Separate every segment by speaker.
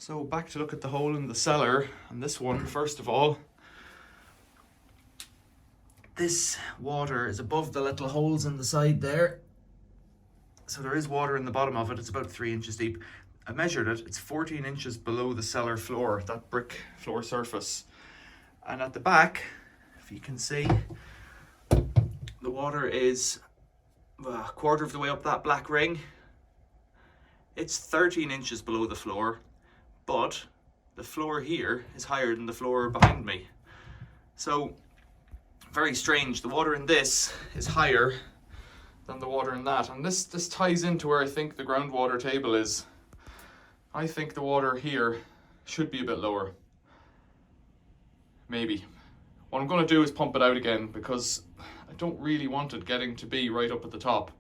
Speaker 1: So back to look at the hole in the cellar, and this one, first of all, this water is above the little holes in the side there. So there is water in the bottom of it. It's about 3 inches deep. I measured it, it's 14 inches below the cellar floor, that brick floor surface. And at the back, if you can see, the water is a quarter of the way up that black ring. It's 13 inches below the floor, but the floor here is higher than the floor behind me. So, very strange. The water in this is higher than the water in that. And this ties into where I think the groundwater table is. I think the water here should be a bit lower. Maybe. What I'm going to do is pump it out again, because I don't really want it getting to be right up at the top.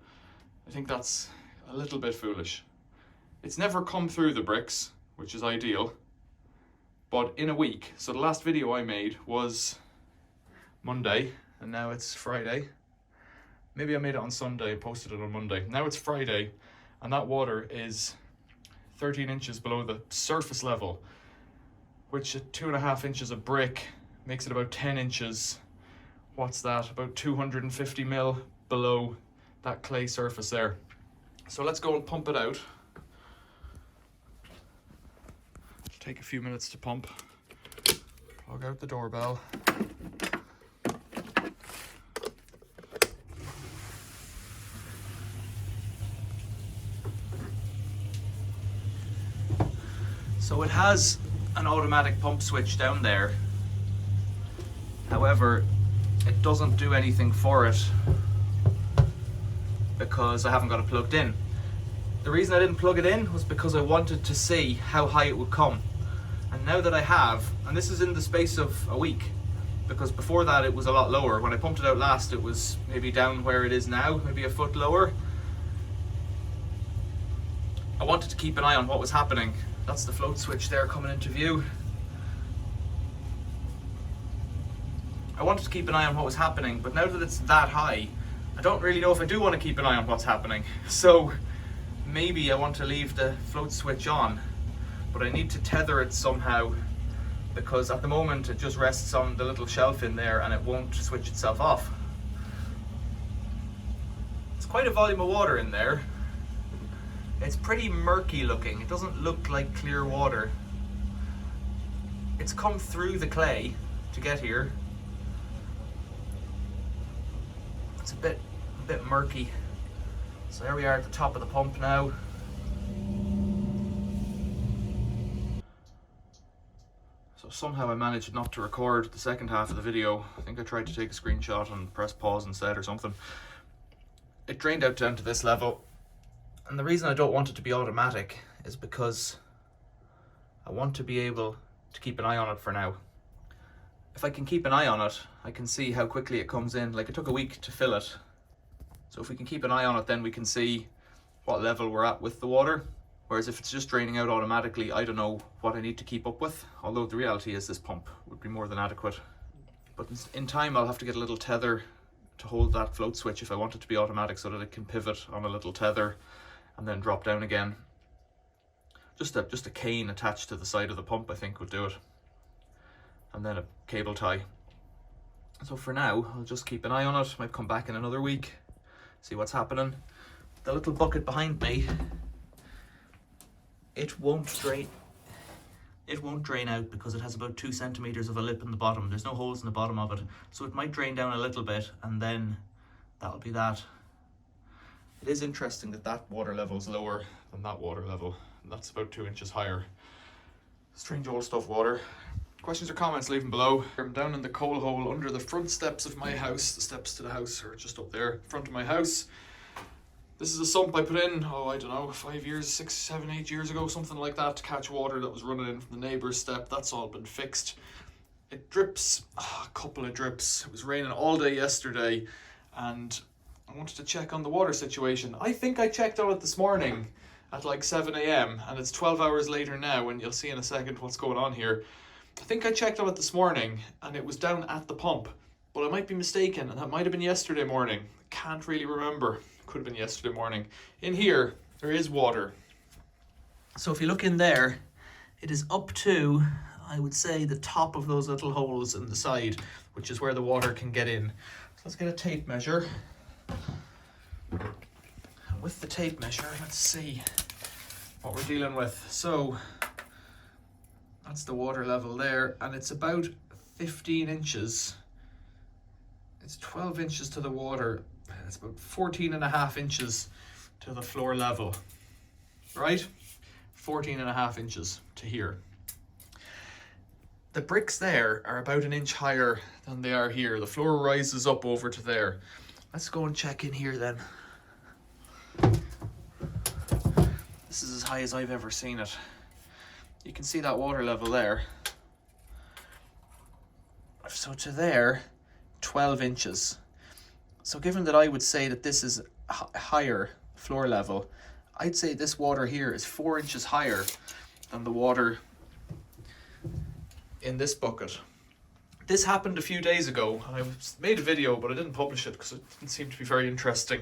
Speaker 1: I think that's a little bit foolish. It's never come through the bricks, which is ideal, but in a week. So the last video I made was Monday, and now it's Friday. Maybe I made it on Sunday and posted it on Monday. Now it's Friday, and that water is 13 inches below the surface level, which at 2.5 inches of brick makes it about 10 inches. What's that? About 250 mil below that clay surface there. So let's go and pump it out. It'll take a few minutes to pump. Plug out the doorbell. So it has an automatic pump switch down there. However, it doesn't do anything for it because I haven't got it plugged in. The reason I didn't plug it in was because I wanted to see how high it would come. And now that I have, and this is in the space of a week, because before that it was a lot lower. When I pumped it out last, it was maybe down where it is now, maybe a foot lower. I wanted to keep an eye on what was happening. That's the float switch there coming into view. I wanted to keep an eye on what was happening, but now that it's that high, I don't really know if I do want to keep an eye on what's happening. So maybe I want to leave the float switch on, but I need to tether it somehow, because at the moment it just rests on the little shelf in there and it won't switch itself off. It's quite a volume of water in there. It's pretty murky looking. It doesn't look like clear water. It's come through the clay to get here. It's a bit murky. So there we are at the top of the pump now. So somehow I managed not to record the second half of the video. I think I tried to take a screenshot and press pause instead or something. It drained out down to this level. And the reason I don't want it to be automatic is because I want to be able to keep an eye on it for now. If I can keep an eye on it, I can see how quickly it comes in. Like, it took a week to fill it. So if we can keep an eye on it, then we can see what level we're at with the water. Whereas if it's just draining out automatically, I don't know what I need to keep up with. Although the reality is this pump would be more than adequate. But in time I'll have to get a little tether to hold that float switch if I want it to be automatic, so that it can pivot on a little tether and then drop down again. Just a cane attached to the side of the pump I think would do it. And then a cable tie. So for now, I'll just keep an eye on it. Might come back in another week, see what's happening. The little bucket behind me, it won't drain out because it has about 2 centimeters of a lip in the bottom. There's no holes in the bottom of it. So it might drain down a little bit and then that'll be that. It is interesting that that water level is lower than that water level. That's about 2 inches higher. Strange old stuff, water. Questions or comments, leave them below. I'm down in the coal hole under the front steps of my house. The steps to the house are just up there, front of my house. This is a sump I put in, I don't know, 5 years, 6, 7, 8 years ago, something like that, to catch water that was running in from the neighbour's step. That's all been fixed. It drips, a couple of drips. It was raining all day yesterday, and I wanted to check on the water situation. I think I checked on it this morning at like 7 AM, and it's 12 hours later now, and you'll see in a second what's going on here. I think I checked on it this morning, and it was down at the pump, but I might be mistaken, and that might have been yesterday morning. Can't really remember. Could have been yesterday morning. In here, there is water. So if you look in there, it is up to, I would say, the top of those little holes in the side, which is where the water can get in. So let's get a tape measure. And with the tape measure, let's see what we're dealing with. So that's the water level there, and it's about 15 inches. It's 12 inches to the water. It's about 14.5 inches to the floor level, right? 14.5 inches to here. The bricks there are about an inch higher than they are here. The floor rises up over to there. Let's go and check in here then. This is as high as I've ever seen it. You can see that water level there. So to there, 12 inches. So given that I would say that this is higher floor level, I'd say this water here is 4 inches higher than the water in this bucket. This happened a few days ago, and I made a video, but I didn't publish it because it didn't seem to be very interesting.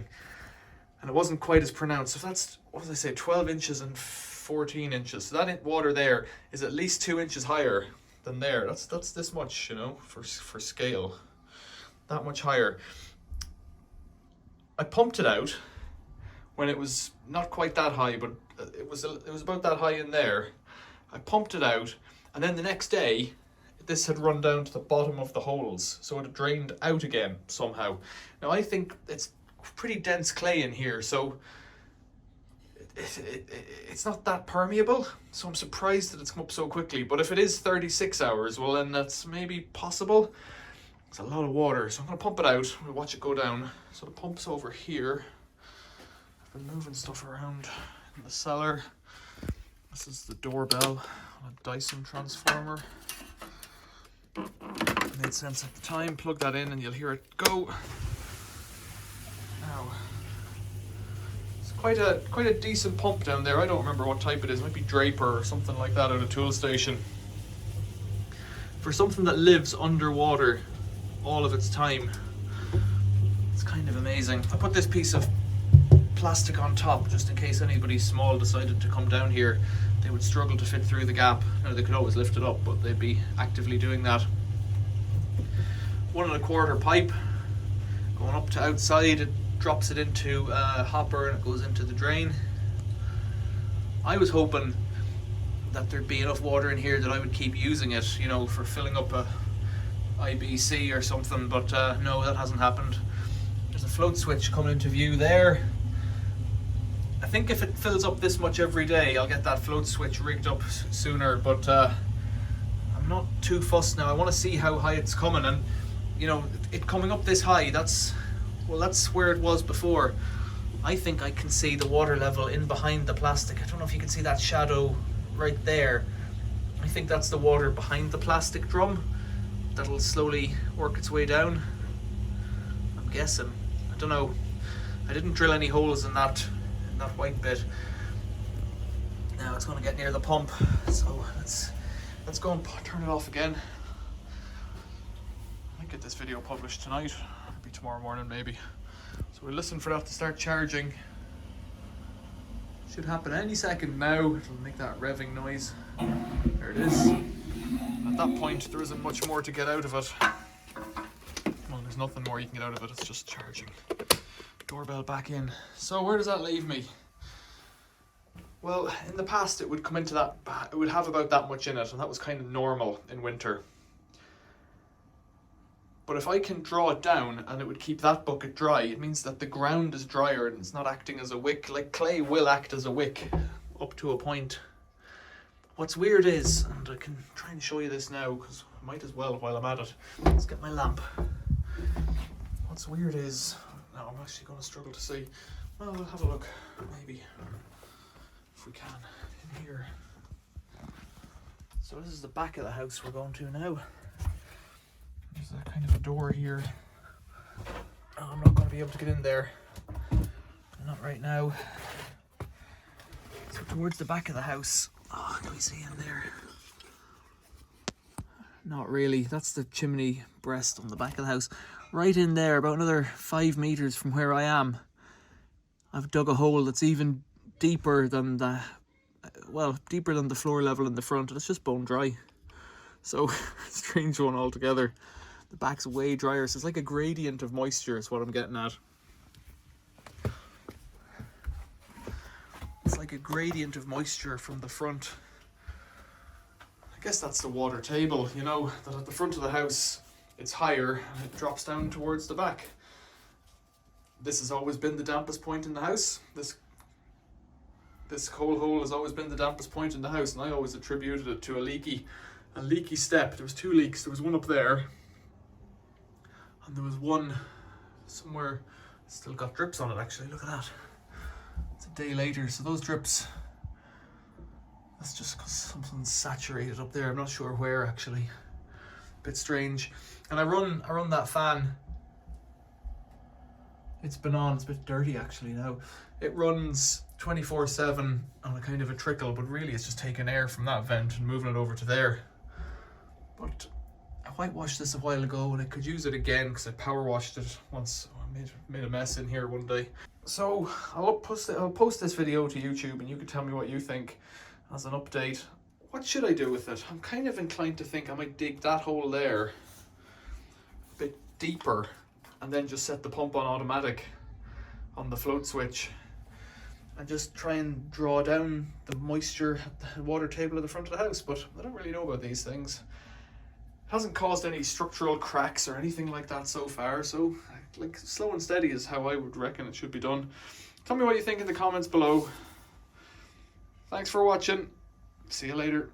Speaker 1: And it wasn't quite as pronounced. So that's, what did I say, 12 inches and 14 inches. So that water there is at least 2 inches higher than there. That's this much, you know, for scale. That much higher. I pumped it out when it was not quite that high, but it was about that high in there. I pumped it out, and then the next day this had run down to the bottom of the holes, so it had drained out again somehow. Now I think it's pretty dense clay in here, so it's not that permeable, so I'm surprised that it's come up so quickly. But if it is 36 hours, well then that's maybe possible. It's a lot of water, so I'm going to pump it out. We'll watch it go down. So the pump's over here. I've been moving stuff around in the cellar. This is the doorbell on a Dyson transformer. It made sense at the time. Plug that in and you'll hear it go. Now, it's quite a decent pump down there. I don't remember what type it is. It might be Draper or something like that out of Tool Station. For something that lives underwater all of its time, it's kind of amazing. I put this piece of plastic on top just in case anybody small decided to come down here. They would struggle to fit through the gap. Now they could always lift it up, but they'd be actively doing that. 1 1/4 pipe going up to outside. It drops it into a hopper and it goes into the drain. I was hoping that there'd be enough water in here that I would keep using it, you know, for filling up a IBC or something, but no, that hasn't happened. There's a float switch coming into view there. I think if it fills up this much every day, I'll get that float switch rigged up sooner, but I'm not too fussed now. I want to see how high it's coming, and you know, it coming up this high, that's where it was before. I think I can see the water level in behind the plastic. I don't know if you can see that shadow right there. I think that's the water behind the plastic drum that'll slowly work its way down. I'm guessing. I don't know. I didn't drill any holes in that white bit. Now it's going to get near the pump, so let's go and turn it off again. I might get this video published tonight, maybe tomorrow morning maybe. So we'll listen for that to start charging. Should happen any second now. It'll make that revving noise. There it is. At that point there isn't much more to get out of it. Well, there's nothing more you can get out of it, it's just charging. Doorbell back in. So where does that leave me? Well, in the past it would come into that, it would have about that much in it, and that was kind of normal in winter. But if I can draw it down and it would keep that bucket dry, it means that the ground is drier and it's not acting as a wick. Like clay will act as a wick up to a point. What's weird is, and I can try and show you this now because I might as well while I'm at it. Let's get my lamp. What's weird is, now I'm actually going to struggle to see. Well, we'll have a look, maybe, if we can, in here. So this is the back of the house we're going to now. There's a kind of a door here. Oh, I'm not going to be able to get in there. Not right now. So towards the back of the house. Oh, can we see in there? Not really. That's the chimney breast on the back of the house. Right in there, about another 5 meters from where I am, I've dug a hole that's even deeper than
Speaker 2: well, deeper than the floor level in the front, and it's just bone dry. So, strange one altogether. The back's way drier, so it's like a gradient of moisture is what I'm getting at. It's like a gradient of moisture from the front. I guess that's the water table, you know, that at the front of the house it's higher and it drops down towards the back. This has always been the dampest point in the house. This coal hole has always been the dampest point in the house, and I always attributed it to a leaky step. There was 2 leaks. There was one up there, and there was one somewhere. Still got drips on it actually. Look at that. It's a day later, so those drips. That's just because something's saturated up there. I'm not sure where actually. A bit strange. And I run that fan. It's been on. It's a bit dirty actually now. It runs 24/7 on a kind of a trickle, but really it's just taking air from that vent and moving it over to there. But I whitewashed this a while ago and I could use it again because I power washed it once. I made a mess in here one day. So I'll post this video to YouTube and you can tell me what you think as an update. What should I do with it? I'm kind of inclined to think I might dig that hole there a bit deeper and then just set the pump on automatic on the float switch and just try and draw down the moisture at the water table at the front of the house. But I don't really know about these things. It hasn't caused any structural cracks or anything like that so far, so like slow and steady is how I would reckon it should be done. Tell me what you think in the comments below. Thanks for watching. See you later.